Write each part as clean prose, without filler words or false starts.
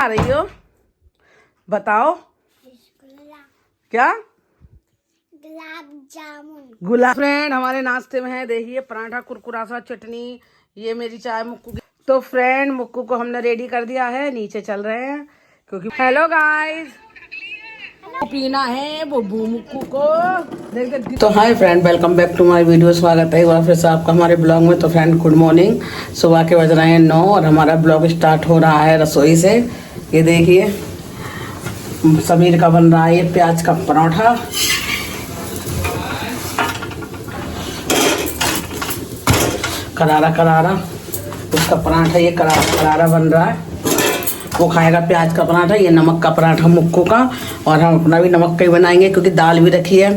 आ रही हो? बताओ क्या? गुलाब जामुन। गुलाब। फ्रेंड हमारे नाश्ते में है, देखिए पराठा, कुरकुरा सा, चटनी, ये मेरी चाय मुक्कू की। तो फ्रेंड मुक्कू को हमने रेडी कर दिया है, नीचे चल रहे हैं क्योंकि हेलो गाइस, पीना है बुब्बू मुक्कू को। तो hi friend, welcome back to my video. स्वागत है एक बार फिर से आपका हमारे ब्लॉग में। तो फ्रेंड गुड मॉर्निंग। सुबह के बज रहे हैं 9 और हमारा ब्लॉग स्टार्ट हो रहा है रसोई से। ये देखिए समीर का बन रहा है ये प्याज का पराठा। करारा करारा उसका पराठा, ये करारा करारा बन रहा है। वो खाएगा प्याज का पराठा, ये नमक का पराठा मुक्कू का। और हम अपना भी नमक का ही बनाएंगे क्योंकि दाल भी रखी है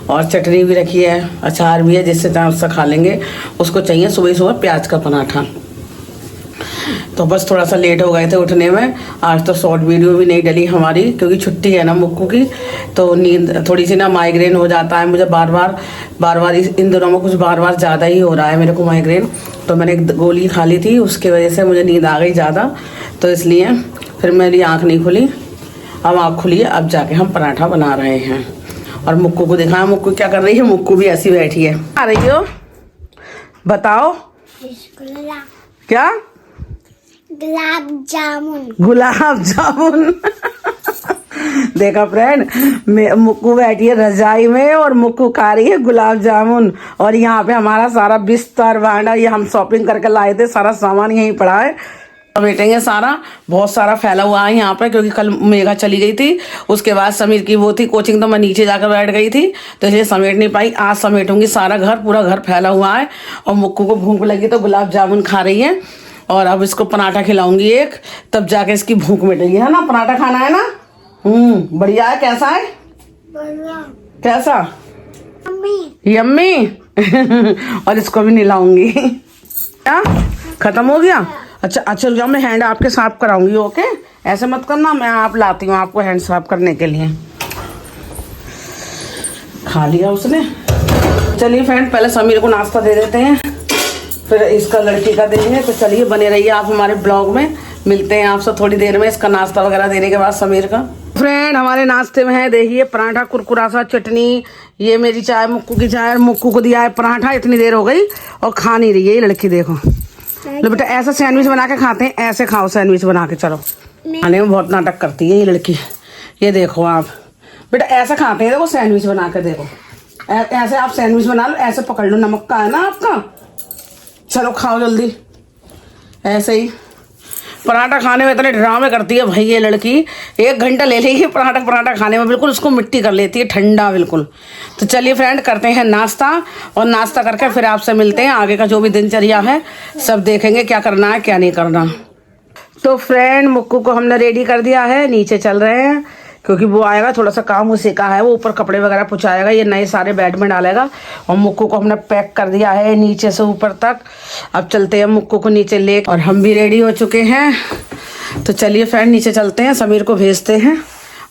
और चटनी भी रखी है, अचार भी है, जिससे चाहे उससे खा लेंगे। उसको चाहिए सुबह सुबह प्याज का पराठा। तो बस थोड़ा सा लेट हो गए थे उठने में। आज तो शॉर्ट वीडियो भी नहीं डली हमारी क्योंकि छुट्टी है ना मुक्कू की। तो नींद थोड़ी सी ना, माइग्रेन हो जाता है मुझे बार बार इन दिनों में कुछ बार बार ज़्यादा ही हो रहा है मेरे को माइग्रेन। तो मैंने एक गोली खा ली थी, उसकी वजह से मुझे नींद आ गई ज़्यादा। तो इसलिए फिर मेरी आँख नहीं खुली। अब आँख खुली है, अब जाके हम पराठा बना रहे हैं। और मुक्कू को दिखाया, मुक्कू क्या कर रही है। मुक्कू भी ऐसी बैठी है। आ रही हो? बताओ क्या? गुलाब जामुन। गुलाब जामुन। देखा फ्रेंड, मुक्कू बैठी है रजाई में और मुक्कू खा रही है गुलाब जामुन। और यहाँ पे हमारा सारा बिस्तर भांडा, ये हम शॉपिंग करके लाए थे, सारा सामान यहीं पड़ा है। समेटेंगे सारा, बहुत सारा फैला हुआ है यहाँ पे क्योंकि कल मेघा चली गई थी। उसके बाद समीर की वो थी कोचिंग, तो मैं नीचे जाकर बैठ गई थी, तो इसलिए समेट नहीं पाई। आज समेटूंगी सारा घर, पूरा घर फैला हुआ है। और मुक्कू को भूख लगी तो गुलाब जामुन खा रही है। और अब इसको पराठा खिलाऊंगी एक, तब जाके इसकी भूख मिटेगी, है ना। पराठा खाना है ना। बढ़िया है। कैसा है? कैसा? यम्मी। और इसको भी नहलाऊंगी। क्या खत्म हो गया? अच्छा रुक जाओ, मैं हैंड आपके साफ कराऊंगी। ओके, ऐसे मत करना, मैं आप लाती हूँ आपको हैंड साफ करने के लिए। खा लिया उसने। चलिए फ्रेंड, पहले समीर को नाश्ता दे देते हैं, फिर इसका लड़की का देंगे। तो चलिए बने रहिए आप हमारे ब्लॉग में। मिलते हैं आपसे थोड़ी देर में इसका नाश्ता वगैरह देने के बाद समीर का। फ्रेंड हमारे नाश्ते में है, देखिए पराठा, कुरकुरा सा, चटनी, ये मेरी चाय, मुक्कू की चाय। मुक्कू को दिया है पराठा, इतनी देर हो गई और खा नहीं रही है ये लड़की। देखो लो बेटा, ऐसा सैंडविच बना के खाते हैं, ऐसे खाओ सैंडविच बना के। चलो, खाने में बहुत नाटक करती है ये लड़की। ये देखो आप बेटा, ऐसा खाते हैं, देखो सैंडविच बना के। देखो ऐसे आप सैंडविच बना लो, ऐसे पकड़ लो, नमक का है ना आपका। चलो खाओ जल्दी। ऐसे ही पराठा खाने में इतने ड्रामे करती है भाई ये लड़की। 1 घंटा ले लेगी पराठा खाने में, बिल्कुल उसको मिट्टी कर लेती है, ठंडा बिल्कुल। तो चलिए फ्रेंड, करते हैं नाश्ता, और नाश्ता करके फिर आपसे मिलते हैं। आगे का जो भी दिनचर्या है सब देखेंगे, क्या करना है क्या नहीं करना। तो फ्रेंड मुक्कू को हमने रेडी कर दिया है, नीचे चल रहे हैं क्योंकि वो आएगा, थोड़ा सा काम उसी का है। वो ऊपर कपड़े वगैरह पुछाएगा, ये नए सारे बेड में डालेगा। और मुक्कू को हमने पैक कर दिया है नीचे से ऊपर तक। अब चलते हैं मुक्कू को नीचे ले, और हम भी रेडी हो चुके हैं। तो चलिए फ्रेंड नीचे चलते हैं, समीर को भेजते हैं।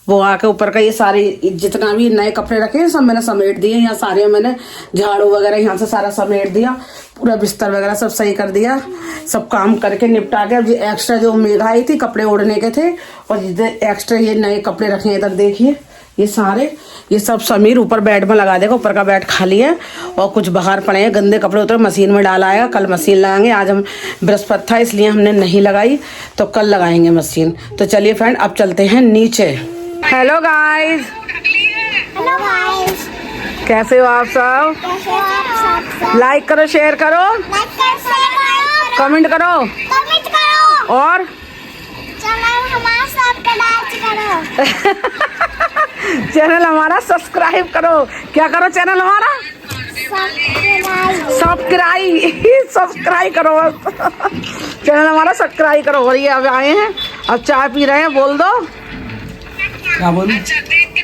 वो आके ऊपर का ये सारे जितना भी नए कपड़े रखे हैं सब मैंने समेट दिए। यहाँ सारे मैंने झाड़ू वगैरह यहाँ से सारा समेट दिया, पूरा बिस्तर वगैरह सब सही कर दिया, सब काम करके निपटा के। अब ये एक्स्ट्रा जो मेघा आई थी कपड़े ओढ़ने के थे, और इधर एक्स्ट्रा ये नए कपड़े रखे हैं, इधर देखिए ये सारे, ये सब समीर ऊपर बेड में लगा देगा। ऊपर का बेड खाली है और कुछ बाहर पड़े हैं गंदे कपड़े, उतर मशीन में डाला आएगा। कल मशीन लगाएंगे, आज हम बृहस्पति था इसलिए हमने नहीं लगाई, तो कल लगाएंगे मशीन। तो चलिए फ्रेंड अब चलते हैं नीचे। Hello guys. हेलो गाइस, कैसे हो आप सब? लाइक करो, शेयर करो, कमेंट करो, और चैनल हमारा चैनल हमारा सब्सक्राइब करो। क्या करो? चैनल हमारा सब्सक्राइब करो। चैनल हमारा सब्सक्राइब करो। और ये अब आए हैं, अब चाय पी रहे हैं। बोल दो, क्या बोलूं?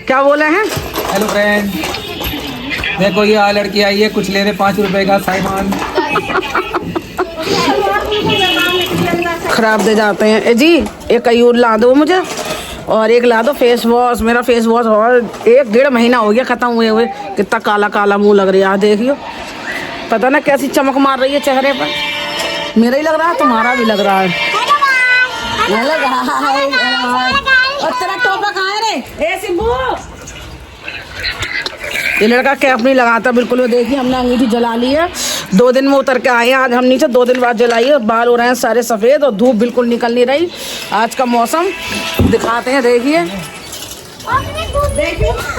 क्या बोले हैं? हेलो फ्रेंड, देखो ये लड़की आई है, कुछ ले रहे 5 रुपए का सामान। खराब दे जाते हैं। ए जी, एक कयूर ला दो मुझे, और एक ला दो फेस वॉश। मेरा फेस वॉश और 1-1.5 महीना हो गया ख़त्म हुए। कितना काला काला मुंह लग रहा है, देखियो। पता ना कैसी चमक मार रही है चेहरे पर। मेरा ही लग रहा है, तुम्हारा भी लग रहा है। Hello guys. और तेरा टोपा कहाँ है रे? ए सिब्बू, ये लड़का कैप नहीं लगाता बिल्कुल। वो देखिए हमने अंगीठी जला ली है, 2 दिन में उतर के आए हैं आज हम नीचे, 2 दिन बाद जलाई है। बाल हो रहे हैं सारे सफेद और धूप बिल्कुल निकल नहीं रही। आज का मौसम दिखाते हैं, देखिए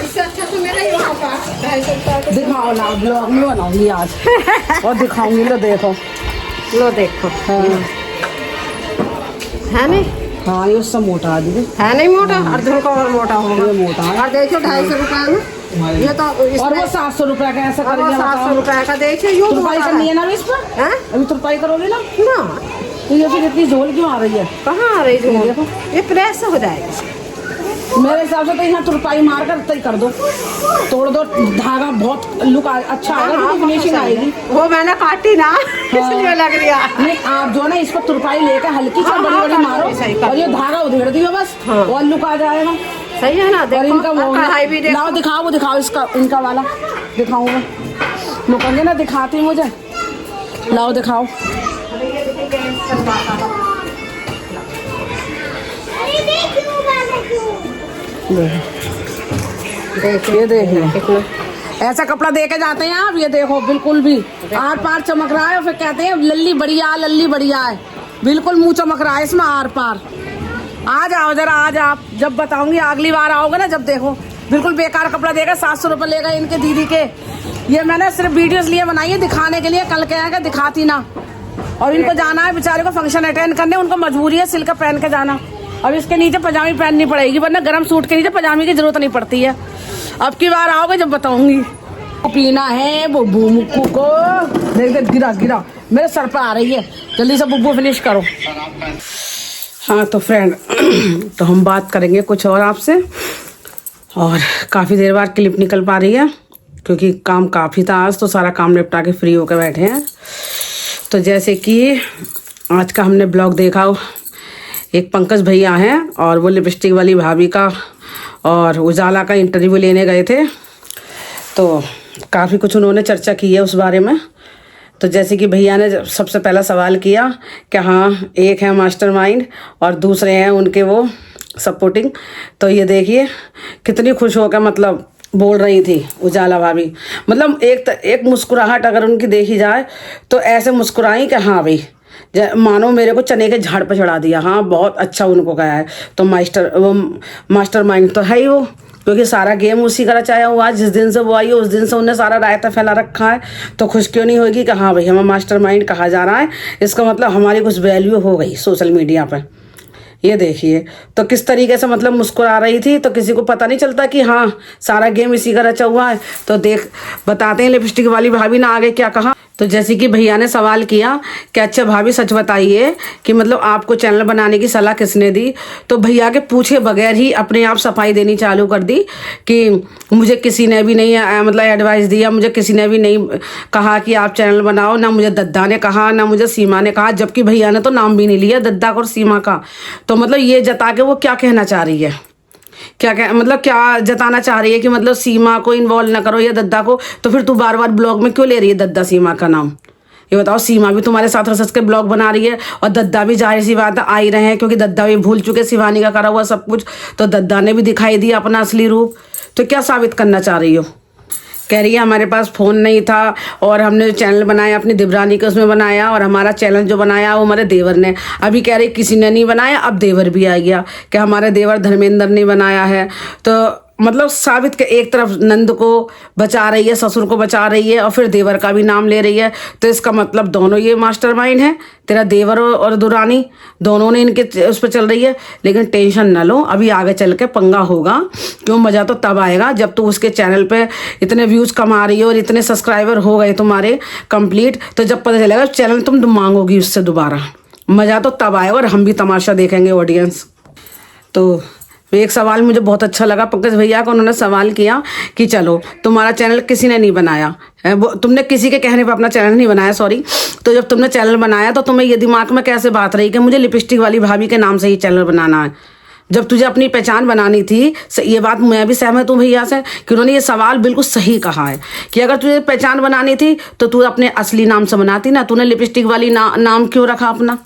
इससे अच्छा तो मेरा ही वहाँ का 250 दिखाओ ना, ब्लॉग में बनाऊंगी आज और दिखाऊंगी। लो देखो, लो देखो। हाँ है नहीं? हाँ ये उससे मोटा आदमी है नहीं मोटा? अर्जुन का और मोटा होगा। ये मोटा है। और देखो 250 रुपए में ये तो और वो 700 रुपए का ऐसा और कर वो दिया। 700 रुपए का देखिए। यूँ तुरपाई मोटा करनी है। है ना अभी इस पर? हैं? अभी तुरपाई करोगे ना? ना, तो ये फिर इतनी झोल क्यों आ रही है? कहाँ आ रही थी? देखो ये प्रेस से हो जाएगा। मेरे हिसाब से तो यहाँ तुरपाई मार कर तय कर दो, तोड़ दो, धागा बहुत लुक अच्छा आएगा, हाँ, फिनिशिंग आएगी। वो मैंने काटी ना इसलिए लग रही है। नहीं आप जो है ना इस पर तुरपाई लेकर हल्की सी हाँ, बड़ी बड़ी हाँ, मारो सही कर और ये धागा उधेड़ दियो बस, हाँ। और लुक आ जाएगा। सही है ना? और देखो इनका वो कढ़ाई भी देखो। लाओ दिखाओ, वो दिखाओ इसका, इनका वाला दिखाऊंगा। मुकंगे ना दिखाती मुझे, लाओ दिखाओ। अरे देखो ये देखिए कितना ऐसा कपड़ा दे के जाते हैं आप। ये देखो बिल्कुल भी आर पार चमक रहा है और फिर कहते हैं लल्ली बढ़िया, लल्ली बढ़िया है। बिल्कुल मुंह चमक रहा है इसमें आर पार। आ जाओ जरा, आज आप जब बताऊंगी अगली बार आओगे ना, जब देखो बिल्कुल बेकार कपड़ा देगा। 700 रुपये लेगा इनके दीदी के। ये मैंने सिर्फ वीडियोस लिए बनाई है दिखाने के लिए, कल के आएगा दिखाती ना। और इनको जाना है बेचारे को फंक्शन अटेंड करने, उनको मजबूरी है सिल्क पहन के जाना। अब इसके नीचे पजामी पहननी पड़ेगी, वरना गर्म सूट के नीचे पजामी की जरूरत नहीं पड़ती है। अब की बार आओगे जब बताऊंगी। पीना है बुब्बू मुक्कू को, देख देख गिरा गिरा मेरे सर पर आ रही है। जल्दी से बुब्बू फिनिश करो। हाँ तो फ्रेंड तो हम बात करेंगे कुछ और आपसे, और काफ़ी देर बाद क्लिप निकल पा रही है क्योंकि काम काफ़ी था आज, तो सारा काम निपटा के फ्री होकर बैठे हैं। तो जैसे कि आज का हमने ब्लॉग देखा, एक पंकज भैया हैं और वो लिपस्टिक वाली भाभी का और उजाला का इंटरव्यू लेने गए थे, तो काफ़ी कुछ उन्होंने चर्चा की है उस बारे में। तो जैसे कि भैया ने सबसे पहला सवाल किया कि हाँ एक है मास्टरमाइंड और दूसरे हैं उनके वो सपोर्टिंग। तो ये देखिए कितनी खुश होकर मतलब बोल रही थी उजाला भाभी। मतलब एक मुस्कुराहट अगर उनकी देखी जाए तो ऐसे मुस्कुराई कि हाँ भाई मानो मेरे को चने के झाड़ पर चढ़ा दिया। हाँ बहुत अच्छा उनको कहा है। तो मास्टर माइंड तो है ही वो, क्योंकि सारा गेम उसी का रचाया हुआ है। जिस दिन से वो आई है उस दिन से उन्हें सारा रायता फैला रखा है। तो खुश क्यों नहीं होगी कि हाँ भाई हमें मास्टर माइंड कहा जा रहा है, इसका मतलब हमारी कुछ वैल्यू हो गई सोशल मीडिया पर। ये देखिए तो किस तरीके से मतलब मुस्कुरा रही थी, तो किसी को पता नहीं चलता कि हाँ सारा गेम इसी का रचा हुआ है। तो देख बताते हैं लिपस्टिक वाली भाभी ने आगे क्या कहा। तो जैसे कि भैया ने सवाल किया कि अच्छा भाभी सच बताइए कि मतलब आपको चैनल बनाने की सलाह किसने दी। तो भैया के पूछे बगैर ही अपने आप सफाई देनी चालू कर दी कि मुझे किसी ने भी नहीं मतलब एडवाइस दिया, मुझे किसी ने भी नहीं कहा कि आप चैनल बनाओ, ना मुझे दद्दा ने कहा ना मुझे सीमा ने कहा। जबकि भैया ने तो नाम भी नहीं लिया दद्दा और सीमा का। तो मतलब ये जता के वो क्या कहना चाह रही है, मतलब क्या जताना चाह रही है कि मतलब सीमा को इन्वॉल्व ना करो या दद्दा को। तो फिर तू बार बार ब्लॉग में क्यों ले रही है दद्दा सीमा का नाम? ये बताओ, सीमा भी तुम्हारे साथ रस के ब्लॉग बना रही है और दद्दा भी जाहिर सी बात आ ही रहे हैं, क्योंकि दद्दा भी भूल चुके शिवानी का करा हुआ सब कुछ। तो दद्दा ने भी दिखाई दिया अपना असली रूप। तो क्या साबित करना चाह रही हो? कह रही है हमारे पास फ़ोन नहीं था और हमने जो चैनल बनाया अपनी दिबरानी के उसमें बनाया, और हमारा चैनल जो बनाया वो हमारे देवर ने। अभी कह रही किसी ने नहीं बनाया, अब देवर भी आ गया कि हमारे देवर धर्मेंद्र ने बनाया है। तो मतलब साबित के एक तरफ नंद को बचा रही है, ससुर को बचा रही है और फिर देवर का भी नाम ले रही है। तो इसका मतलब दोनों ये मास्टरमाइंड है, तेरा देवर और दुरानी दोनों ने इनके उस पर चल रही है। लेकिन टेंशन ना लो, अभी आगे चल के पंगा होगा। क्यों? मज़ा तो तब आएगा जब तू उसके चैनल पे इतने व्यूज़ कमा रही हो और इतने सब्सक्राइबर हो गए तुम्हारे कंप्लीट, तो जब पता चलेगा चैनल तुम मांगोगी उससे दोबारा। मज़ा तो तब आएगा और हम भी तमाशा देखेंगे ऑडियंस। तो एक सवाल मुझे बहुत अच्छा लगा पंकज भैया को, उन्होंने सवाल किया कि चलो तुम्हारा चैनल किसी ने नहीं बनाया, तुमने किसी के कहने पर अपना चैनल नहीं बनाया, सॉरी। तो जब तुमने चैनल बनाया तो तुम्हें ये दिमाग में कैसे बात रही कि मुझे लिपस्टिक वाली भाभी के नाम से ही चैनल बनाना है? जब तुझे अपनी पहचान बनानी थी, ये बात मैं भी सहमत हूँ भैया से कि उन्होंने ये सवाल बिल्कुल सही कहा है कि अगर तुझे पहचान बनानी थी तो तू अपने असली नाम से बनाती ना। तूने लिपस्टिक वाली नाम क्यों रखा अपना?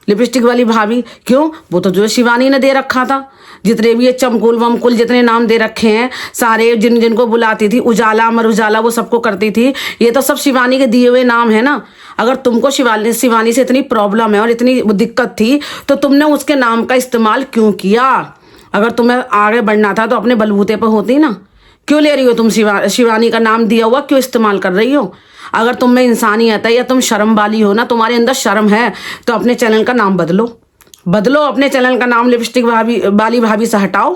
लिपस्टिक वाली भाभी। क्यों? वो तो जो शिवानी ने दे रखा था। जितने भी ये चमकुल वमकुल जितने नाम दे रखे हैं सारे, जिनको बुलाती थी, उजाला अमर उजाला, वो सबको करती थी, ये तो सब शिवानी के दिए हुए नाम है ना। अगर तुमको शिवानी से इतनी प्रॉब्लम है और इतनी दिक्कत थी तो तुमने उसके नाम का इस्तेमाल क्यों किया? अगर तुम्हें आगे बढ़ना था तो अपने बलबूते पर होती ना। क्यों ले रही हो तुम शिवानी का नाम दिया हुआ, क्यों इस्तेमाल कर रही हो? अगर तुम में इंसानियत है या तुम शर्म वाली हो ना, तुम्हारे अंदर शर्म है, तो अपने चैनल का नाम बदलो, अपने चैनल का नाम लिपस्टिक वाली भाभी से हटाओ,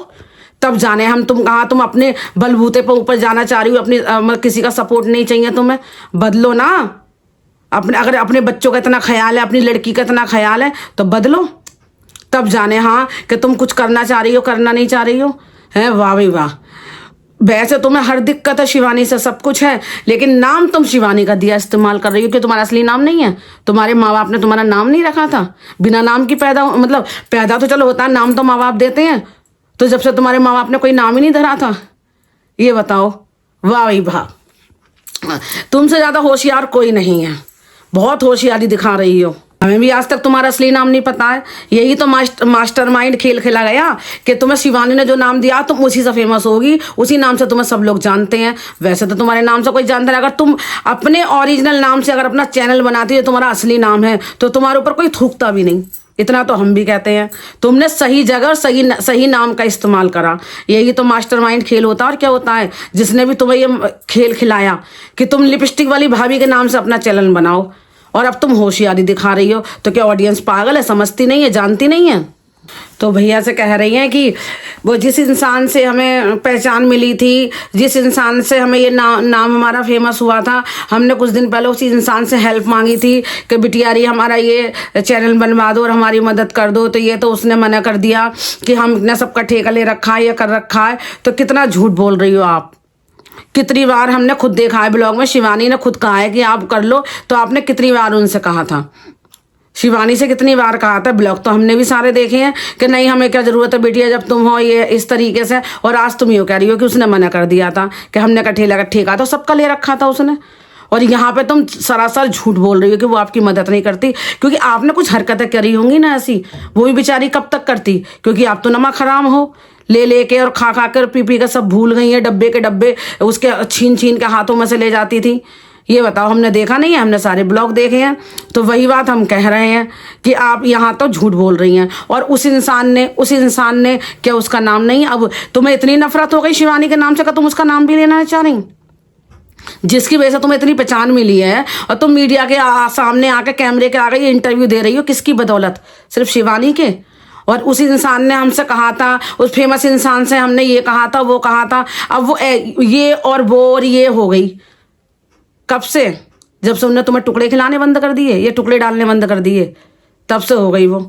तब जाने हम तुम कहाँ तुम अपने बलबूते पर ऊपर जाना चाह रही हो। अपनी किसी का सपोर्ट नहीं चाहिए तुम्हें, बदलो ना। अगर अपने बच्चों का इतना ख्याल है, अपनी लड़की का इतना ख्याल है तो बदलो, तब जाने हाँ कि तुम कुछ करना चाह रही हो, करना नहीं चाह रही हो। है वाह भाई वाह। वैसे तुम्हें हर दिक्कत है शिवानी से, सब कुछ है, लेकिन नाम तुम शिवानी का दिया इस्तेमाल कर रही हो कि तुम्हारा असली नाम नहीं है। तुम्हारे माँ बाप ने तुम्हारा नाम नहीं रखा था। बिना नाम की पैदा तो चलो होता है, नाम तो माँ बाप देते हैं। तो जब से तुम्हारे माँ बाप ने कोई नाम ही नहीं धरा था, ये बताओ। वाह भाई वाह, तुमसे ज्यादा होशियार कोई नहीं है, बहुत होशियारी दिखा रही हो। हमें भी आज तक तुम्हारा असली नाम नहीं पता है। यही तो मास्टरमाइंड खेल खेला गया कि तुम्हें शिवानी ने जो नाम दिया तुम उसी से फेमस होगी, उसी नाम से तुम्हें सब लोग जानते हैं। वैसे तो तुम्हारे नाम से कोई जानता नहीं। अगर तुम अपने ओरिजिनल नाम से अगर अपना चैनल बनाती हो, तुम्हारा असली नाम है, तो तुम्हारे ऊपर कोई थूकता भी नहीं। इतना तो हम भी कहते हैं। तुमने सही जगह और सही नाम का इस्तेमाल करा। यही तो मास्टरमाइंड खेल होता है। और क्या होता है, जिसने भी तुम्हें ये खेल खिलाया कि तुम लिपस्टिक वाली भाभी के नाम से अपना चैनल बनाओ, और अब तुम होशियारी दिखा रही हो, तो क्या ऑडियंस पागल है, समझती नहीं है, जानती नहीं है? तो भैया से कह रही हैं कि वो जिस इंसान से हमें पहचान मिली थी, जिस इंसान से हमें ये नाम हमारा फेमस हुआ था, हमने कुछ दिन पहले उसी इंसान से हेल्प मांगी थी कि बिटियारी हमारा ये चैनल बनवा दो और हमारी मदद कर दो। तो ये तो उसने मना कर दिया कि हमने सबका ठेका ले रखा है, ये कर रखा है। तो कितना झूठ बोल रही हो आप। कितनी बार हमने खुद देखा है ब्लॉग में, शिवानी ने खुद कहा है कि आप कर लो, तो आपने कितनी बार उनसे कहा था? शिवानी से कितनी बार कहा था? ब्लॉग तो हमने भी सारे देखे हैं कि नहीं हमें क्या जरूरत है बिटिया, जब तुम हो ये इस तरीके से। और आज तुम यूँ कह रही हो कि उसने मना कर दिया था, कि हमने का ठेका तो सबका ले रखा था उसने। और यहाँ पे तुम सरासर झूठ बोल रही हो कि वो आपकी मदद नहीं करती, क्योंकि आपने कुछ हरकतें करी होंगी ना ऐसी। वो भी बेचारी कब तक करती, क्योंकि आप तो नमक हराम हो। ले के और खा कर पी कर सब भूल गई है, डब्बे के डब्बे उसके छीन के हाथों में से ले जाती थी। ये बताओ, हमने देखा नहीं है? हमने सारे ब्लॉग देखे हैं। तो वही बात हम कह रहे हैं कि आप यहाँ तो झूठ बोल रही हैं। और उस इंसान ने क्या उसका नाम नहीं? अब तुम्हें इतनी नफरत हो गई शिवानी के नाम से कि तुम उसका नाम भी लेना चाह रही, जिसकी वजह से तुम्हें इतनी पहचान मिली है। और तुम मीडिया के सामने आके कैमरे के आगे ये इंटरव्यू दे रही हो, किसकी बदौलत? सिर्फ शिवानी के। और उस इंसान ने हमसे कहा था, उस फेमस इंसान से हमने ये कहा था, वो कहा था। अब वो ये और ये हो गई कब से? जब से उन्होंने तुम्हें टुकड़े खिलाने बंद कर दिए, ये टुकड़े डालने बंद कर दिए, तब से हो गई वो।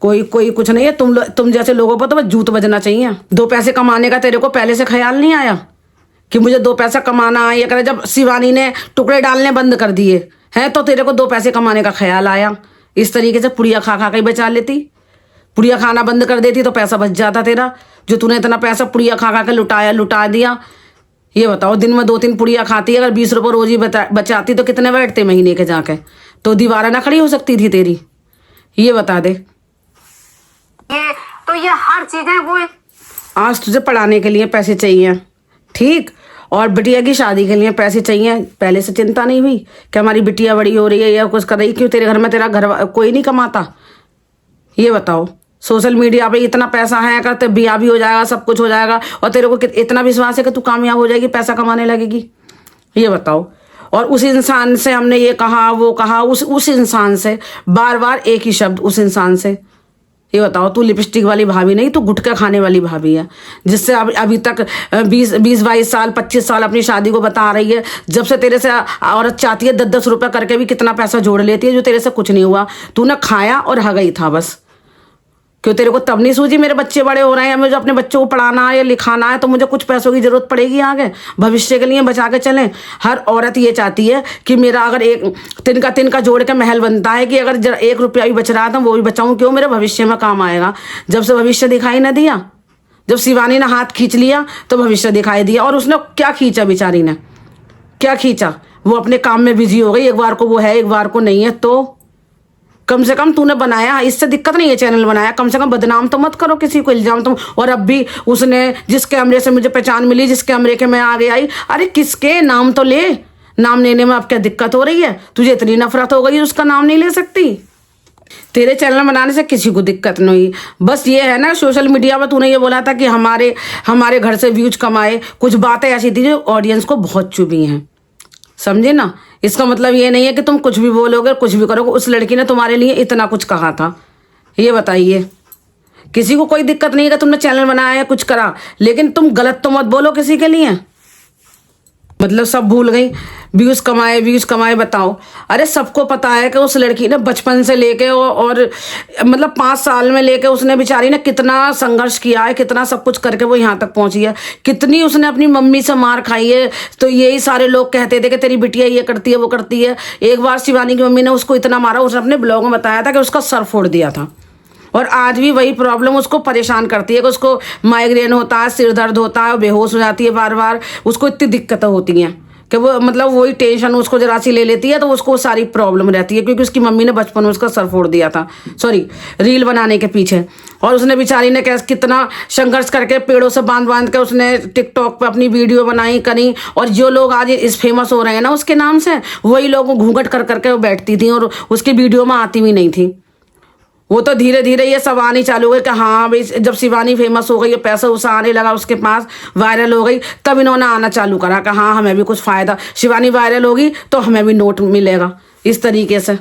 कोई कुछ नहीं है। तुम जैसे लोगों पर तो बस जूत बजना चाहिए। 2 पैसे कमाने का तेरे को पहले से ख्याल नहीं आया कि मुझे 2 पैसा कमाना है? ये करे जब शिवानी ने टुकड़े डालने बंद कर दिए हैं, तो तेरे को 2 पैसे कमाने का ख्याल आया। इस तरीके से पुड़िया खा के बचा लेती। पुड़िया खाना बंद कर देती तो पैसा बच जाता तेरा, जो तूने इतना पैसा पुड़िया खा के लुटा दिया। ये बताओ, दिन में 2-3 पुड़िया खाती, अगर 20 रुपये रोज ही बचाती तो कितने बैठते महीने के जाके? तो दीवारा ना खड़ी हो सकती थी तेरी? ये बता दे। ये हर चीजें वो आज तुझे पढ़ाने के लिए पैसे चाहिए, ठीक, और बिटिया की शादी के लिए पैसे चाहिए। पहले से चिंता नहीं हुई कि हमारी बिटिया बड़ी हो रही है या कुछ कर रही? क्यों तेरे घर में तेरा घर कोई नहीं कमाता? ये बताओ। सोशल मीडिया पे इतना पैसा है, करते ब्याह भी हो जाएगा, सब कुछ हो जाएगा, और तेरे को इतना विश्वास है कि तू कामयाब हो जाएगी, पैसा कमाने लगेगी? ये बताओ। और उस इंसान से हमने ये कहा, वो कहा, उस इंसान से बार एक ही शब्द, उस इंसान से। ये बताओ, तू लिपस्टिक वाली भाभी नहीं, तू गुटखा खाने वाली भाभी है, जिससे अभी तक 20-22 साल 25 साल अपनी शादी को बता रही है। जब से तेरे से औरत चाहती है 10-10 रुपये करके भी कितना पैसा जोड़ लेती है, जो तेरे से कुछ नहीं हुआ। तूने खाया और हगई था बस। क्यों तेरे को तब नहीं सूझी मेरे बच्चे बड़े हो रहे हैं, मुझे अपने बच्चों को पढ़ाना है या लिखाना है, तो मुझे कुछ पैसों की जरूरत पड़ेगी आगे, भविष्य के लिए बचा के चलें। हर औरत ये चाहती है कि मेरा अगर एक तिनका जोड़ के महल बनता है, कि अगर 1 रुपया भी बच रहा था वो भी बचाऊं, क्यों? मेरे भविष्य में काम आएगा। जब से भविष्य दिखाई ना दिया, जब शिवानी ने हाथ खींच लिया तो भविष्य दिखाई दिया। और उसने क्या खींचा? बेचारी ने क्या खींचा? वो अपने काम में बिजी हो गई। एक बार को वो है, एक बार को नहीं है। कम से कम तूने बनाया, इससे दिक्कत नहीं है चैनल बनाया, कम से कम बदनाम तो मत करो किसी को, इल्जाम तुम। और अब भी उसने जिस कैमरे से मुझे पहचान मिली, जिस कैमरे के मैं आगे आई, अरे किसके नाम तो ले, नाम लेने में अब क्या दिक्कत हो रही है? तुझे इतनी नफरत हो गई उसका नाम नहीं ले सकती? तेरे चैनल बनाने से किसी को दिक्कत नहीं हुई, बस ये है ना सोशल मीडिया पर तूने ये बोला था कि हमारे घर से व्यूज कमाए, कुछ बातें ऐसी थी जो ऑडियंस को बहुत चुभी हैं, समझे ना? इसका मतलब ये नहीं है कि तुम कुछ भी बोलोगे, कुछ भी करोगे। उस लड़की ने तुम्हारे लिए इतना कुछ कहा था, ये बताइए। किसी को कोई दिक्कत नहीं है कि तुमने चैनल बनाया है, कुछ करा, लेकिन तुम गलत तो मत बोलो किसी के लिए। मतलब सब भूल गई, व्यूज कमाए बताओ। अरे सबको पता है कि उस लड़की ने बचपन से लेके और मतलब 5 साल में लेके उसने बेचारी ने कितना संघर्ष किया है, कितना सब कुछ करके वो यहाँ तक पहुंची है, कितनी उसने अपनी मम्मी से मार खाई है। तो यही सारे लोग कहते थे कि तेरी बिटिया ये करती है वो करती है। एक बार शिवानी की मम्मी ने उसको इतना मारा, उसने अपने ब्लॉग में बताया था कि उसका सर फोड़ दिया था। और आज भी वही प्रॉब्लम उसको परेशान करती है कि उसको माइग्रेन होता है, सिर दर्द होता है, बेहोश हो जाती है बार बार, उसको इतनी दिक्कतें होती हैं कि वो मतलब वही टेंशन उसको जरा सी ले लेती है तो उसको सारी प्रॉब्लम रहती है, क्योंकि उसकी मम्मी ने बचपन में उसका सर फोड़ दिया था, सॉरी रील बनाने के पीछे। और उसने बेचारी ने कितना संघर्ष करके पेड़ों से बांध के उसने टिकटॉक पे अपनी वीडियो बनाई करी। और जो लोग आज इस फेमस हो रहे हैं ना उसके नाम से, वही लोग घूंघट कर करके वो बैठती थी और उसकी वीडियो में आती भी नहीं थी। वो तो धीरे धीरे ये सब आने चालू हुए कि हाँ भाई, जब शिवानी फेमस हो गई, पैसा उसा आने लगा उसके पास, वायरल हो गई, तब इन्होंने आना चालू करा कि हाँ हमें भी कुछ फ़ायदा, शिवानी वायरल होगी तो हमें भी नोट मिलेगा, इस तरीके से।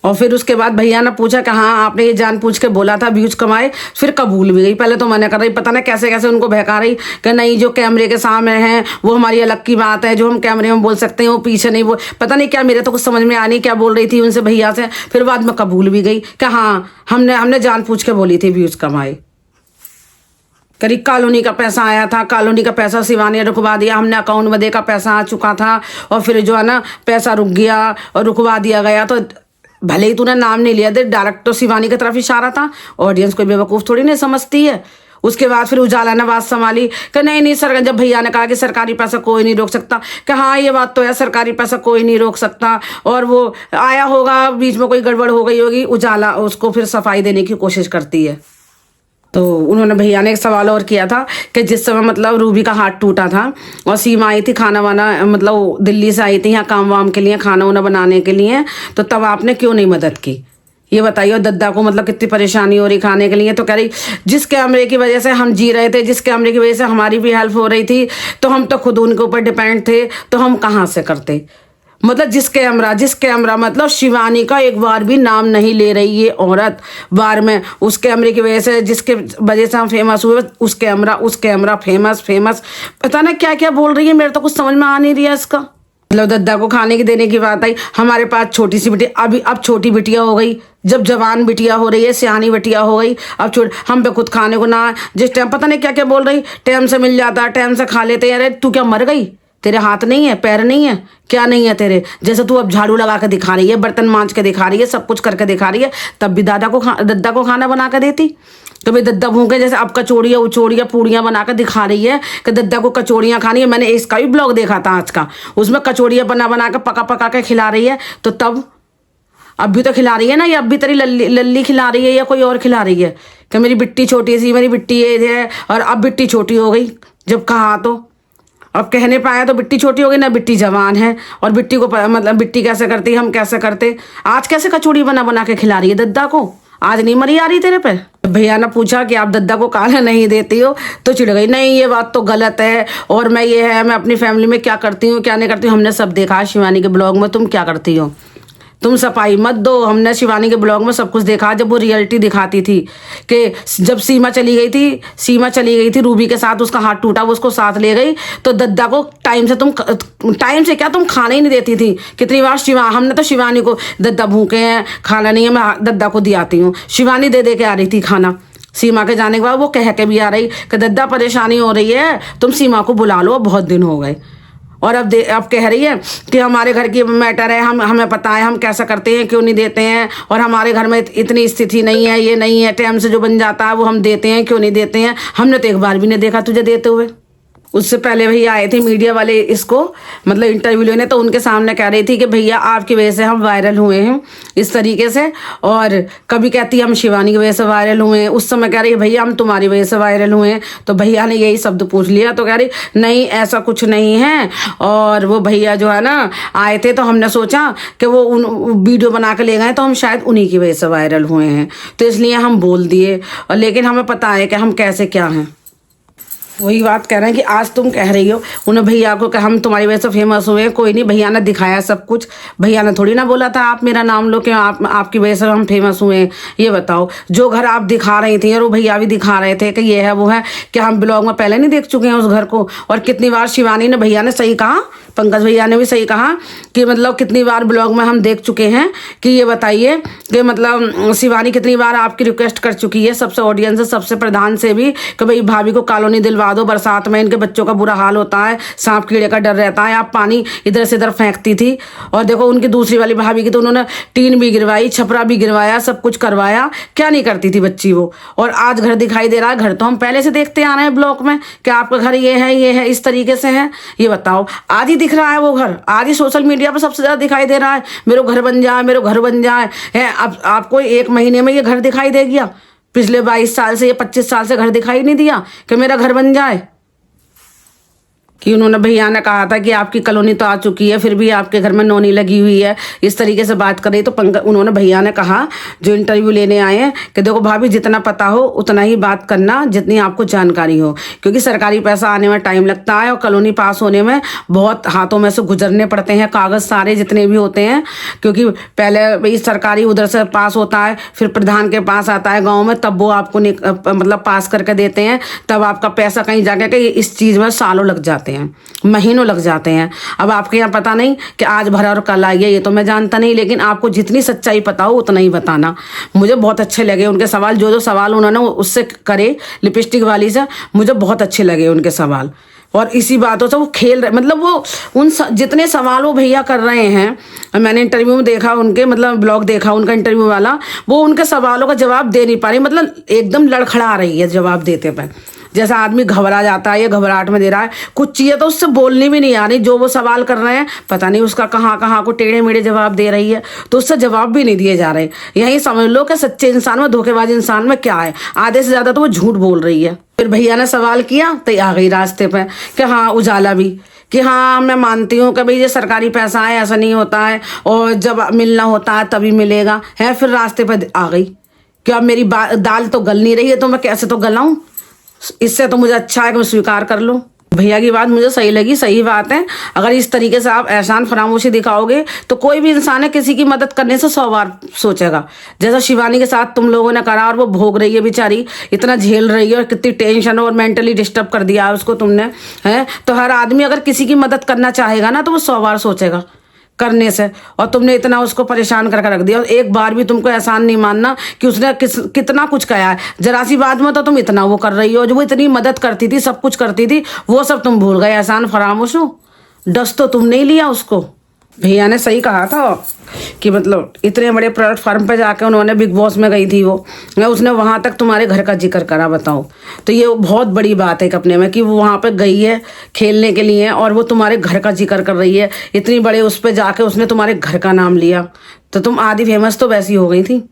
और फिर उसके बाद भैया ने पूछा कि हाँ आपने ये जानबूझ के बोला था व्यूज कमाए, फिर कबूल भी गई। पहले तो मना कर रही, पता नहीं कैसे कैसे उनको बहका रही कि नहीं जो कैमरे के सामने हैं वो हमारी अलग की बात है, जो हम कैमरे में बोल सकते हैं वो पीछे नहीं बोल, पता नहीं क्या, मेरे तो कुछ समझ में आ नहीं क्या बोल रही थी उनसे भैया से। फिर बाद में कबूल भी गई कि हाँ हमने जानबूझ के बोली थी व्यूज कमाए। करीब कॉलोनी का पैसा आया था, कॉलोनी का पैसा शिवानी ने रुकवा दिया, हमने अकाउंट में देखा पैसा आ चुका था और फिर जो है ना पैसा रुक गया और रुकवा दिया गया। तो भले ही तूने नाम नहीं लिया दे, डायरेक्ट तो शिवानी की तरफ इशारा था, ऑडियंस कोई बेवकूफ़ थोड़ी नहीं समझती है। उसके बाद फिर उजाला ने बात संभाली कि नहीं सर, जब भैया ने कहा कि सरकारी पैसा कोई नहीं रोक सकता, कि हाँ ये बात तो है, सरकारी पैसा कोई नहीं रोक सकता, और वो आया होगा बीच में कोई गड़बड़ हो गई होगी, उजाला उसको फिर सफाई देने की कोशिश करती है। तो उन्होंने भैया ने एक सवाल और किया था कि जिस समय मतलब रूबी का हाथ टूटा था और सीमा आई थी खाना वाना, मतलब दिल्ली से आई थी यहाँ काम वाम के लिए, खाना वाना बनाने के लिए, तो तब आपने क्यों नहीं मदद की, ये बताइए। और दद्दा को मतलब कितनी परेशानी हो रही खाने के लिए, तो कह रही जिस कैमरे की वजह से हम जी रहे थे, जिस कैमरे की वजह से हमारी भी हेल्प हो रही थी, तो हम तो खुद उनके ऊपर डिपेंड थे, तो हम कहाँ से करते। मतलब जिस कैमरा मतलब शिवानी का एक बार भी नाम नहीं ले रही ये औरत बार में, उस कैमरे की वजह से, जिसके वजह से हम फेमस हुए, उस कैमरा फेमस पता ना क्या क्या बोल रही है, मेरे तो कुछ समझ में आ नहीं रही है इसका। मतलब दद्दा को खाने की देने की बात आई, हमारे पास छोटी सी बिटिया, अब छोटी बिटिया हो गई, जब जवान बिटिया हो रही है, सियानी बिटिया हो गई, अब हम पे खुद खाने को ना, जिस टाइम पता नहीं क्या क्या बोल रही, टाइम से मिल जाता, टाइम से खा लेते हैं। अरे तू क्या मर गई? तेरे हाथ नहीं है, पैर नहीं है, क्या नहीं है तेरे? जैसे तू अब झाड़ू लगा के दिखा रही है, बर्तन मांज के दिखा रही है, सब कुछ करके दिखा रही है, तब भी दद्दा को खाना बना के देती। तो भाई दद्दा भूखे, जैसे अब कचौड़ियाँ उचौड़ियाँ पूड़ियाँ बना कर दिखा रही है कि दद्दा को कचौड़ियाँ खानी है। मैंने इसका भी ब्लॉग देखा था आज का, उसमें कचौड़ियाँ बना के पका के खिला रही है। तो तब अब भी तो खिला रही है ना, या अब भी तेरी लल्ली खिला रही है या कोई और खिला रही है कि मेरी बिट्टी छोटी सी, मेरी बिट्टी ये है, और अब बिट्टी छोटी हो गई। जब कहा तो अब कहने पाया तो बिट्टी छोटी हो गई ना, बिट्टी जवान है, और बिट्टी को मतलब बिट्टी कैसे करती, हम कैसे करते। आज कैसे कचौड़ी बना के खिला रही है दद्दा को? आज नहीं मरी आ रही तेरे पे? भैया ने पूछा कि आप दद्दा को खाना नहीं देती हो, तो चिढ़ गई, नहीं ये बात तो गलत है, और मैं अपनी फैमिली में क्या करती हूँ क्या नहीं करती हूँ, हमने सब देखा शिवानी के ब्लॉग में, तुम क्या करती हो, तुम सफाई मत दो। हमने शिवानी के ब्लॉग में सब कुछ देखा, जब वो रियलिटी दिखाती थी कि जब सीमा चली गई थी रूबी के साथ, उसका हाथ टूटा, वो उसको साथ ले गई, तो दद्दा को टाइम से क्या तुम खाने ही नहीं देती थी। कितनी बार हमने तो शिवानी को, दद्दा भूखे हैं खाना नहीं है, मैं दद्दा को दी आती हूँ, शिवानी दे के आ रही थी खाना। सीमा के जाने के बाद वो कह के भी आ रही कि दद्दा परेशानी हो रही है, तुम सीमा को बुला लो, बहुत दिन हो गए। और अब कह रही है कि हमारे घर की मैटर है, हमें पता है हम कैसा करते हैं, क्यों नहीं देते हैं, और हमारे घर में इतनी स्थिति नहीं है, ये नहीं है, टाइम से जो बन जाता है वो हम देते हैं, क्यों नहीं देते हैं। हमने तो एक बार भी नहीं देखा तुझे देते हुए। उससे पहले भैया आए थे मीडिया वाले इसको मतलब इंटरव्यू लेने, तो उनके सामने कह रही थी कि भैया आपकी वजह से हम वायरल हुए हैं इस तरीके से। और कभी कहती है हम शिवानी की वजह से वायरल हुए हैं, उस समय कह रही है भैया हम तुम्हारी वजह से वायरल हुए हैं। तो भैया ने यही शब्द पूछ लिया तो कह रही नहीं ऐसा कुछ नहीं है। और वो भैया जो है ना आए थे तो हमने सोचा कि वो वीडियो बना के ले गए तो हम शायद उन्हीं की वजह से वायरल हुए हैं, तो इसलिए हम बोल दिए। और लेकिन हमें पता है कि हम कैसे क्या हैं। वही बात कह रहे हैं कि आज तुम कह रही हो उन्हें भैया को कि हम तुम्हारी वजह से फेमस हुए हैं। कोई नहीं, भैया ने दिखाया सब कुछ। भैया ने थोड़ी ना बोला था आप मेरा नाम लो कि आपकी वजह से हम फेमस हुए हैं। ये बताओ जो घर आप दिखा रही थी और वो भैया भी दिखा रहे थे कि ये है वो है, क्या हम ब्लॉग में पहले नहीं देख चुके हैं उस घर को? और कितनी बार शिवानी ने भैया ने सही कहा, पंकज भैया ने भी सही कहा कि मतलब कितनी बार ब्लॉग में हम देख चुके हैं कि ये बताइए कि मतलब शिवानी कितनी बार आपकी रिक्वेस्ट कर चुकी है सबसे ऑडियंस से, सबसे प्रधान से भी कि भाई भाभी को कॉलोनी दिलवा दो, बरसात में इनके बच्चों का बुरा हाल होता है, सांप कीड़े का डर रहता है। आप पानी इधर से इधर फेंकती थी। और देखो उनकी दूसरी वाली भाभी की तो उन्होंने टीन भी गिरवाई, छपरा भी गिरवाया, सब कुछ करवाया, क्या नहीं करती थी बच्ची वो। और आज घर दिखाई दे रहा है। घर तो हम पहले से देखते आ रहे हैं ब्लॉग में कि आपका घर ये है इस तरीके से है। ये बताओ आज ही दिख रहा है वो घर, आज ही सोशल मीडिया पर सबसे ज्यादा दिखाई दे रहा है मेरे घर बन जाए, मेरे घर बन जाए है। अब आपको 1 महीने में ये घर दिखाई दे गया? पिछले 22 साल से या 25 साल से घर दिखाई नहीं दिया कि मेरा घर बन जाए? कि उन्होंने भैया ने कहा था कि आपकी कॉलोनी तो आ चुकी है फिर भी आपके घर में नोनी लगी हुई है, इस तरीके से बात कर रही। तो उन्होंने भैया ने कहा जो इंटरव्यू लेने आए हैं कि देखो भाभी जितना पता हो उतना ही बात करना जितनी आपको जानकारी हो, क्योंकि सरकारी पैसा आने में टाइम लगता है और कॉलोनी पास होने में बहुत हाथों में से गुजरने पड़ते हैं कागज सारे जितने भी होते हैं। क्योंकि पहले भाई सरकारी उधर से पास होता है, फिर प्रधान के पास आता है गाँव में, तब वो आपको मतलब पास करके देते हैं, तब आपका पैसा कहीं जाके इस चीज़ में सालों लग जाते हैं, महीनों लग जाते हैं। अब आपके यहाँ पता नहीं कि आज भरा और कल आई है, ये तो मैं जानता नहीं, लेकिन आपको जितनी सच्चाई पता हो उतना ही बताना। मुझे बहुत अच्छे लगे उनके सवाल, जो सवाल उन्होंने उससे करे लिपस्टिक वाली से, मुझे बहुत अच्छे लगे उनके सवाल। और इसी बातों से वो खेल रहे, मतलब वो जितने सवाल वो भैया कर रहे हैं, मैंने इंटरव्यू में देखा उनके, मतलब ब्लॉग देखा उनका इंटरव्यू वाला, वो उनके सवालों का जवाब दे नहीं पा रही, मतलब एकदम लड़खड़ा रही है जवाब देते पर। जैसा आदमी घबरा जाता है या घबराहट में दे रहा है कुछ चीज़ें, तो उससे बोलनी भी नहीं आ रही। जो वो सवाल कर रहे हैं पता नहीं उसका कहाँ को टेढ़े मेढ़े जवाब दे रही है, तो उससे जवाब भी नहीं दिए जा रहे। यही समझ लो कि सच्चे इंसान में धोखेबाज इंसान में क्या है, आधे से ज़्यादा तो वो झूठ बोल रही है। फिर भैया ने सवाल किया तो आ गई रास्ते पर कि हाँ उजाला भी, कि हाँ मैं मानती हूँ कि भाई ये सरकारी पैसा है, ऐसा नहीं होता है, और जब मिलना होता है तभी मिलेगा है। फिर रास्ते पर आ गई कि अब मेरी दाल तो गल नहीं रही है तो मैं कैसे तो गलाऊं, इससे तो मुझे अच्छा है कि मैं स्वीकार कर लूं। भैया की बात मुझे सही लगी, सही बात है। अगर इस तरीके से आप एहसान फरामोशी दिखाओगे तो कोई भी इंसान है किसी की मदद करने से 100 बार सोचेगा। जैसा शिवानी के साथ तुम लोगों ने करा, और वो भोग रही है बेचारी, इतना झेल रही है और कितनी टेंशन और मेंटली डिस्टर्ब कर दिया है उसको तुमने, है। तो हर आदमी अगर किसी की मदद करना चाहेगा ना तो वो 100 बार सोचेगा करने से, और तुमने इतना उसको परेशान करके रख दिया। और एक बार भी तुमको एहसान नहीं मानना कि उसने कितना कुछ कहा है। जरा सी बात में तो तुम इतना वो कर रही हो, जो वो इतनी मदद करती थी, सब कुछ करती थी, वो सब तुम भूल गए। एहसान फरामोश हो, डस तो तुमने ही लिया उसको। भैया ने सही कहा था कि मतलब इतने बड़े प्लेटफॉर्म पे जाके उन्होंने बिग बॉस में गई थी वो, उसने वहाँ तक तुम्हारे घर का जिक्र करा, बताओ। तो ये बहुत बड़ी बात है एक अपने में कि वो वहाँ पे गई है खेलने के लिए और वो तुम्हारे घर का जिक्र कर रही है। इतनी बड़े उस पर जाके उसने तुम्हारे घर का नाम लिया, तो तुम आधी फेमस तो वैसी हो गई थी,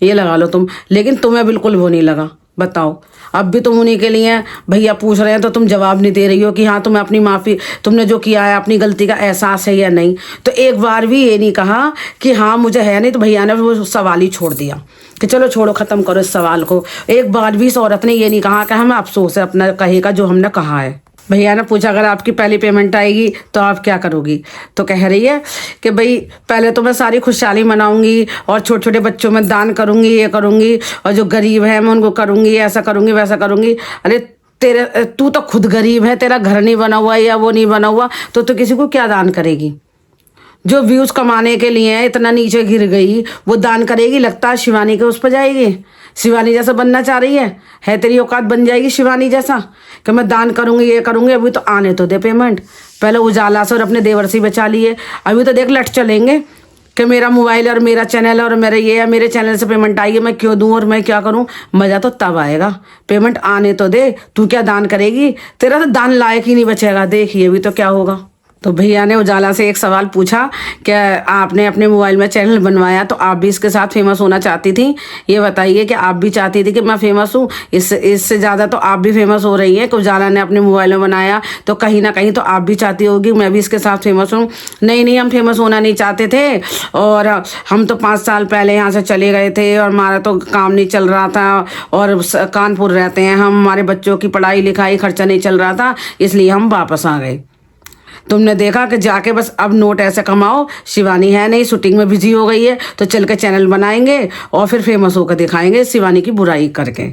ये लगा लो तुम। लेकिन तुम्हें बिल्कुल वो नहीं लगा, बताओ। अब भी तुम उन्हीं के लिए भैया पूछ रहे हैं तो तुम जवाब नहीं दे रही हो कि हाँ तुम्हें अपनी माफ़ी, तुमने जो किया है अपनी गलती का एहसास है या नहीं। तो एक बार भी ये नहीं कहा कि हाँ मुझे है नहीं, तो भैया ने वो सवाल ही छोड़ दिया कि चलो छोड़ो, ख़त्म करो इस सवाल को। एक बार भी इस औरत ने ये नहीं कहा कि हमें अफसोस है अपना कहेगा जो हमने कहा है। भैया ने पूछा अगर आपकी पहली पेमेंट आएगी तो आप क्या करोगी? तो कह रही है कि भाई पहले तो मैं सारी खुशहाली मनाऊंगी और छोटे छोटे बच्चों में दान करूंगी, ये करूंगी, और जो गरीब है मैं उनको करूंगी, ऐसा करूंगी वैसा करूंगी। अरे तू तो खुद गरीब है, तेरा घर नहीं बना हुआ या वो नहीं बना हुआ, तो किसी को क्या दान करेगी? जो व्यूज कमाने के लिए इतना नीचे गिर गई वो दान करेगी? लगता है शिवानी के उस पर जाएगी, शिवानी जैसा बनना चाह रही है तेरी औकात बन जाएगी शिवानी जैसा कि मैं दान करूंगी ये करूंगी। अभी तो आने तो दे पेमेंट, पहले उजाला से और अपने देवर से बचा लिए, अभी तो देख लट चलेंगे कि मेरा मोबाइल और मेरा चैनल और मेरा ये है, मेरे चैनल से पेमेंट आई है, मैं क्यों दूं और मैं क्या करूं। मज़ा तो तब आएगा, पेमेंट आने तो दे। तू क्या दान करेगी, तेरा तो दान लायक ही नहीं बचेगा। देखिए भी तो क्या होगा। तो भैया ने उजाला से एक सवाल पूछा कि आपने अपने मोबाइल में चैनल बनवाया तो आप भी इसके साथ फेमस होना चाहती थी। ये बताइए कि आप भी चाहती थी कि मैं फेमस हूँ, इससे ज़्यादा तो आप भी फेमस हो रही हैं कि उजाला ने अपने मोबाइल में बनाया, तो कहीं ना कहीं तो आप भी चाहती होगी मैं भी इसके साथ फेमस हूँ। नहीं, हम फेमस होना नहीं चाहते थे, और हम तो 5 साल पहले यहाँ से चले गए थे और हमारा तो काम नहीं चल रहा था, और कानपुर रहते हैं हम, हमारे बच्चों की पढ़ाई लिखाई खर्चा नहीं चल रहा था, इसलिए हम वापस आ गए। तुमने देखा कि जाके बस अब नोट ऐसे कमाओ। शिवानी है नहीं, शूटिंग में बिजी हो गई है, तो चल के चैनल बनाएंगे और फिर फेमस होकर दिखाएंगे शिवानी की बुराई करके।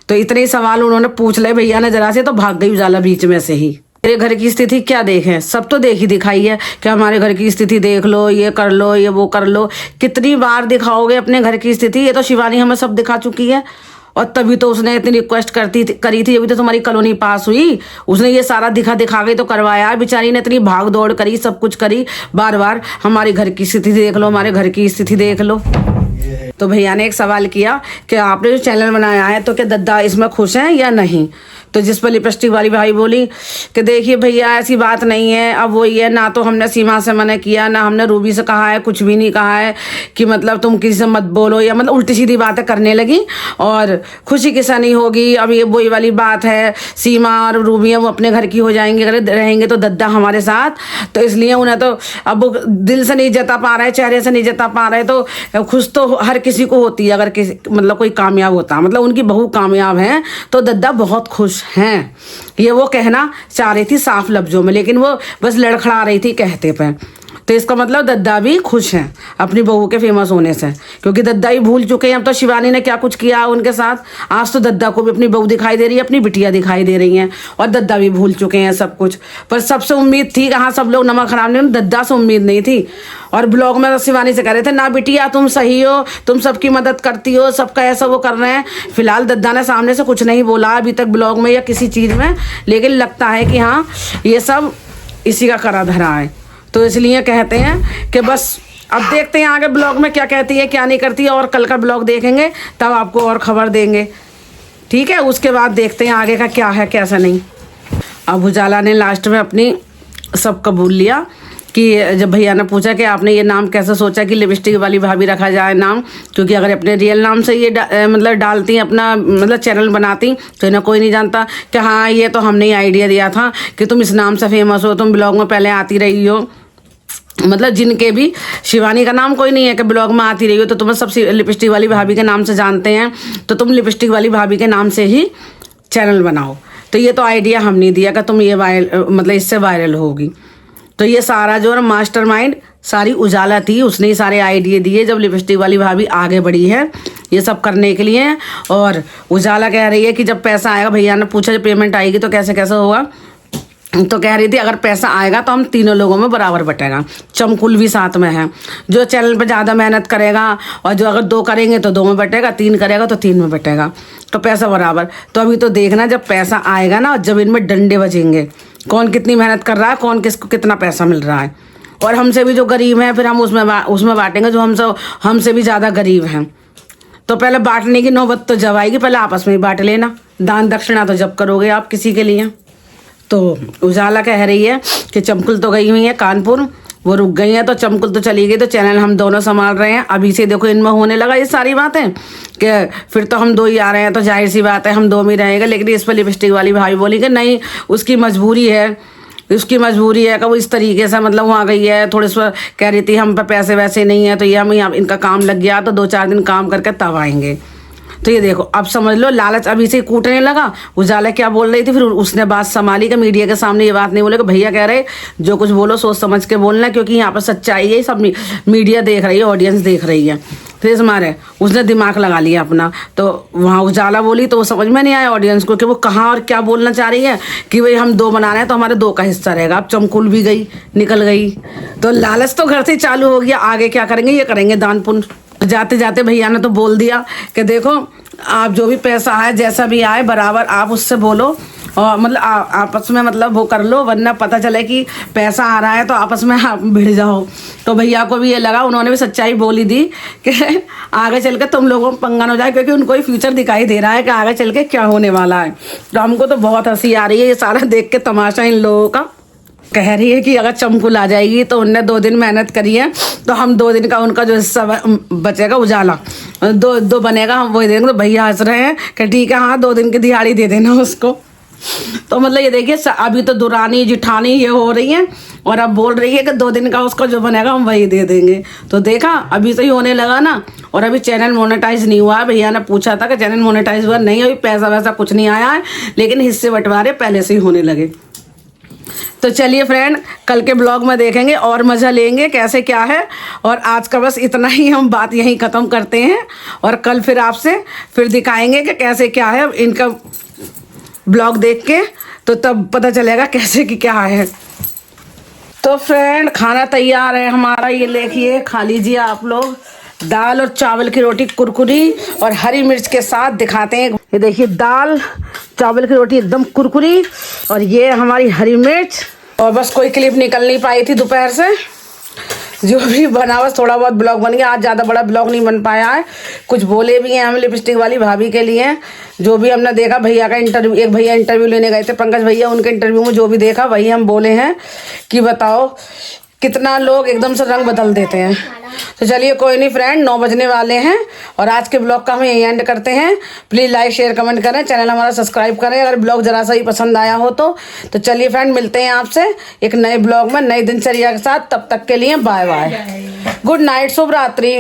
तो इतने ही सवाल उन्होंने पूछ ले भैया ने जरा से, तो भाग गई उजाला बीच में से ही। मेरे घर की स्थिति क्या देखें, सब तो देख ही दिखाई है कि हमारे घर की स्थिति देख लो, ये कर लो, ये वो कर लो। कितनी बार दिखाओगे अपने घर की स्थिति, ये तो शिवानी हमें सब दिखा चुकी है। और तभी तो उसने इतनी रिक्वेस्ट करी थी, अभी तो तुम्हारी कॉलोनी पास हुई, उसने ये सारा दिखा के तो करवाया। बेचारी ने इतनी भाग दौड़ करी, सब कुछ करी, बार बार हमारी घर की स्थिति देख लो, हमारे घर की स्थिति देख लो। तो भैया ने एक सवाल किया कि आपने जो चैनल बनाया है तो क्या दद्दा इसमें खुश हैं या नहीं। तो जिस पर लिपस्टिक वाली भाई बोली कि देखिए भैया ऐसी बात नहीं है। अब वो ये ना तो हमने सीमा से मना किया, ना हमने रूबी से कहा है, कुछ भी नहीं कहा है कि मतलब तुम किसी से मत बोलो, या मतलब उल्टी सीधी बातें करने लगी। और खुशी किसा नहीं होगी, अब ये वही वाली बात है, सीमा और रूबी वो अपने घर की हो जाएंगे, अगर रहेंगे तो दद्दा हमारे साथ। तो इसलिए उन्हें तो अब वो दिल से नहीं जता पा रहे, चेहरे से नहीं जता पा रहे। तो खुश तो हर किसी को होती है अगर किसी मतलब कोई कामयाब होता, मतलब उनकी बहू कामयाब है तो दद्दा बहुत खुश हैं। ये वो कहना चाह रही थी साफ लफ्जों में, लेकिन वो बस लड़खड़ा रही थी कहते पे। तो इसका मतलब दद्दा भी खुश हैं अपनी बहू के फेमस होने से, क्योंकि दद्दा ही भूल चुके हैं अब तो शिवानी ने क्या कुछ किया उनके साथ। आज तो दद्दा को भी अपनी बहू दिखाई दे रही है, अपनी बिटिया दिखाई दे रही हैं, और दद्दा भी भूल चुके हैं सब कुछ। पर सबसे उम्मीद थी, कहाँ सब लोग नमक हराम ने, दद्दा से उम्मीद नहीं थी। और ब्लॉग में शिवानी से कह रहे थे ना बिटिया तुम सही हो, तुम सबकी मदद करती हो, सबका ऐसा वो कर रहे हैं। फिलहाल दद्दा ने सामने से कुछ नहीं बोला अभी तक ब्लॉग में या किसी चीज़ में, लेकिन लगता है कि हाँ ये सब इसी का करा धरा है। तो इसलिए कहते हैं कि बस अब देखते हैं आगे ब्लॉग में क्या कहती है क्या नहीं करती है, और कल का ब्लॉग देखेंगे तब आपको और खबर देंगे, ठीक है। उसके बाद देखते हैं आगे का क्या है कैसा नहीं। अब उजाला ने लास्ट में अपनी सब कबूल लिया कि जब भैया ने पूछा कि आपने ये नाम कैसे सोचा कि लिपस्टिक वाली भाभी रखा जाए नाम, क्योंकि अगर अपने रियल नाम से ये मतलब डालती अपना मतलब चैनल बनाती तो इन्हें कोई नहीं जानता कि हाँ ये तो हमने ही आइडिया दिया था कि तुम इस नाम से फेमस हो, तुम ब्लॉग में पहले आती रही हो। मतलब जिनके भी शिवानी का नाम कोई नहीं है कि ब्लॉग में आती रही हो, तो तुम्हें सब लिपस्टिक वाली भाभी के नाम से जानते हैं, तो तुम लिपस्टिक वाली भाभी के नाम से ही चैनल बनाओ। तो ये तो आइडिया हमने दिया कि तुम ये मतलब इससे वायरल होगी। तो ये सारा जो है मास्टरमाइंड सारी उजाला थी, उसने ही सारे आइडिया दिए जब लिपस्टिक वाली भाभी आगे बढ़ी है ये सब करने के लिए। और उजाला कह रही है कि जब पैसा आएगा, भैया ने पूछा जब पेमेंट आएगी तो कैसे कैसे होगा, तो कह रही थी अगर पैसा आएगा तो हम तीनों लोगों में बराबर बटेगा। चमकुल भी साथ में है, जो चैनल पे ज़्यादा मेहनत करेगा, और जो अगर 2 करेंगे तो 2 में बटेगा, 3 करेगा तो 3 में बटेगा, तो पैसा बराबर। तो अभी तो देखना जब पैसा आएगा ना, जब इनमें डंडे बजेंगे कौन कितनी मेहनत कर रहा है, कौन किसको कितना पैसा मिल रहा है। और हमसे भी जो गरीब हैं फिर हम उसमें बांटेंगे जो हमसे भी ज़्यादा गरीब हैं। तो पहले बांटने की नौबत तो जब आएगी, पहले आपस में ही बांट लेना। दान दक्षिणा तो जब करोगे आप किसी के लिए। तो उजाला कह रही है कि चमकुल तो गई हुई है कानपुर, वो रुक गई हैं, तो चमकुल तो चली गई, तो चैनल हम दोनों संभाल रहे हैं। अभी से देखो इनमें होने लगा ये सारी बातें कि फिर तो हम 2 ही आ रहे हैं, तो जाहिर सी बात है हम 2 में ही रहेंगे। लेकिन इस पर लिपस्टिक वाली भाई बोली कि नहीं उसकी मजबूरी है, उसकी मजबूरी है कि वो इस तरीके से मतलब वहाँ गई है, थोड़े से कह रही थी हम पर पैसे वैसे नहीं है, तो ये हम यहाँ इनका काम लग गया तो 2-4 दिन काम करके तब आएंगे। तो ये देखो अब समझ लो लालच अभी से कूटने लगा। उजाला क्या बोल रही थी, फिर उसने बात संभाली कि मीडिया के सामने ये बात नहीं बोले कि भैया कह रहे जो कुछ बोलो सोच समझ के बोलना, क्योंकि यहाँ पर सच्चाई है, सब मीडिया देख रही है, ऑडियंस देख रही है। फिर इस मारे उसने दिमाग लगा लिया अपना। तो वहाँ उजाला बोली तो वो समझ में नहीं आया ऑडियंस को कि वो कहाँ और क्या बोलना चाह रही है, कि भाई हम 2 बना रहे हैं तो हमारे 2 का हिस्सा रहेगा। अब चमकुल भी गई, निकल गई, तो लालच तो घर से चालू हो गया। आगे क्या करेंगे, ये करेंगे दान पुण्य। जाते जाते भैया ने तो बोल दिया कि देखो आप जो भी पैसा आए जैसा भी आए बराबर आप उससे बोलो, और मतलब आपस में मतलब वो कर लो, वरना पता चले कि पैसा आ रहा है तो आपस में आप भिड़ जाओ। तो भैया को भी ये लगा, उन्होंने भी सच्चाई बोली दी कि आगे चल के तुम लोगों को पंगा हो जाए, क्योंकि उनको ही फ्यूचर दिखाई दे रहा है कि आगे चल के क्या होने वाला है। तो हमको तो बहुत हंसी आ रही है ये सारा देख के तमाशा इन लोगों का। कह रही है कि अगर चमकुल आ जाएगी तो उनने 2 दिन मेहनत करी है, तो हम 2 दिन का उनका जो हिस्सा बचेगा उजाला दो बनेगा, हम वही देंगे। तो भैया हंस रहे हैं कि ठीक है हाँ 2 दिन की दिहाड़ी दे देना उसको। तो मतलब ये देखिए अभी तो दुरानी जिठानी ये हो रही है और अब बोल रही है कि 2 दिन का उसका जो बनेगा हम वही दे देंगे। तो देखा अभी से ही होने लगा ना। और अभी चैनल मोनेटाइज नहीं हुआ है, भैया ने पूछा था कि चैनल मोनेटाइज हुआ नहीं, अभी पैसा वैसा कुछ नहीं आया है, लेकिन हिस्से बंटवारे पहले से ही होने लगे। तो चलिए फ्रेंड, कल के ब्लॉग में देखेंगे और मज़ा लेंगे कैसे क्या है। और आज का बस इतना ही, हम बात यहीं ख़त्म करते हैं और कल फिर आपसे फिर दिखाएंगे कि कैसे क्या है। इनका ब्लॉग देख के तो तब पता चलेगा कैसे कि क्या है। तो फ्रेंड खाना तैयार है हमारा, ये देखिए खा लीजिए आप लोग। दाल और चावल की रोटी कुरकुरी और हरी मिर्च के साथ दिखाते हैं। ये देखिए दाल चावल की रोटी एकदम कुरकुरी और ये हमारी हरी मिर्च। और बस कोई क्लिप निकल नहीं पाई थी दोपहर से, जो भी बना बस थोड़ा बहुत ब्लॉग बन गया। आज ज़्यादा बड़ा ब्लॉग नहीं बन पाया है, कुछ बोले भी हैं हम लिपस्टिक वाली भाभी के लिए। जो भी हमने देखा, भैया का इंटरव्यू, एक भैया इंटरव्यू लेने गए थे पंकज भैया, उनके इंटरव्यू में जो भी देखा वही हम बोले हैं कि बताओ कितना लोग एकदम से रंग बदल देते हैं। तो चलिए कोई नहीं फ्रेंड, 9 बजने वाले हैं और आज के ब्लॉग का हम यही एंड करते हैं। प्लीज़ लाइक शेयर कमेंट करें, चैनल हमारा सब्सक्राइब करें अगर ब्लॉग जरा सा ही पसंद आया हो तो। चलिए फ्रेंड मिलते हैं आपसे एक नए ब्लॉग में नई दिनचर्या के साथ। तब तक के लिए बाय बाय, गुड नाइट, शुभ रात्रि।